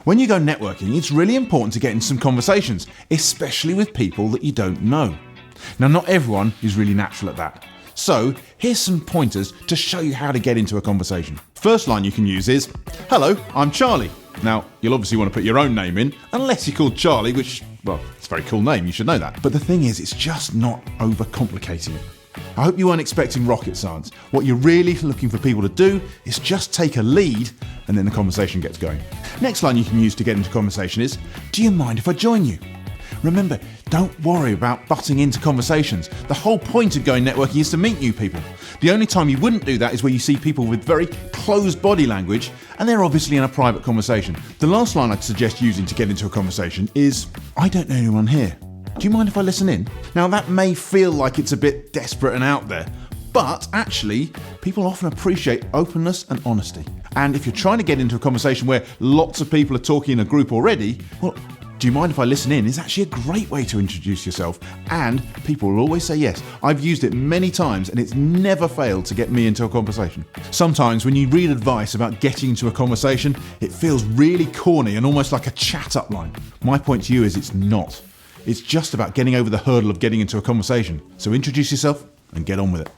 When you go networking, it's really important to get into some conversations, especially with people that you don't know. Now, not everyone is really natural at that. So, here's some pointers to show you how to get into a conversation. First line you can use is, "Hello, I'm Charlie." Now, you'll obviously want to put your own name in, unless you're called Charlie, which, well, it's a very cool name, you should know that. But the thing is, it's just not overcomplicating it. I hope you weren't expecting rocket science. What you're really looking for people to do is just take a lead and then the conversation gets going. Next line you can use to get into conversation is, "Do you mind if I join you?" Remember, don't worry about butting into conversations. The whole point of going networking is to meet new people. The only time you wouldn't do that is where you see people with very closed body language and they're obviously in a private conversation. The last line I'd suggest using to get into a conversation is, "I don't know anyone here. Do you mind if I listen in?" Now that may feel like it's a bit desperate and out there, but actually, people often appreciate openness and honesty. And if you're trying to get into a conversation where lots of people are talking in a group already, well, "Do you mind if I listen in?" is actually a great way to introduce yourself, and people will always say yes. I've used it many times and it's never failed to get me into a conversation. Sometimes when you read advice about getting into a conversation, it feels really corny and almost like a chat-up line. My point to you is it's not. It's just about getting over the hurdle of getting into a conversation. So introduce yourself and get on with it.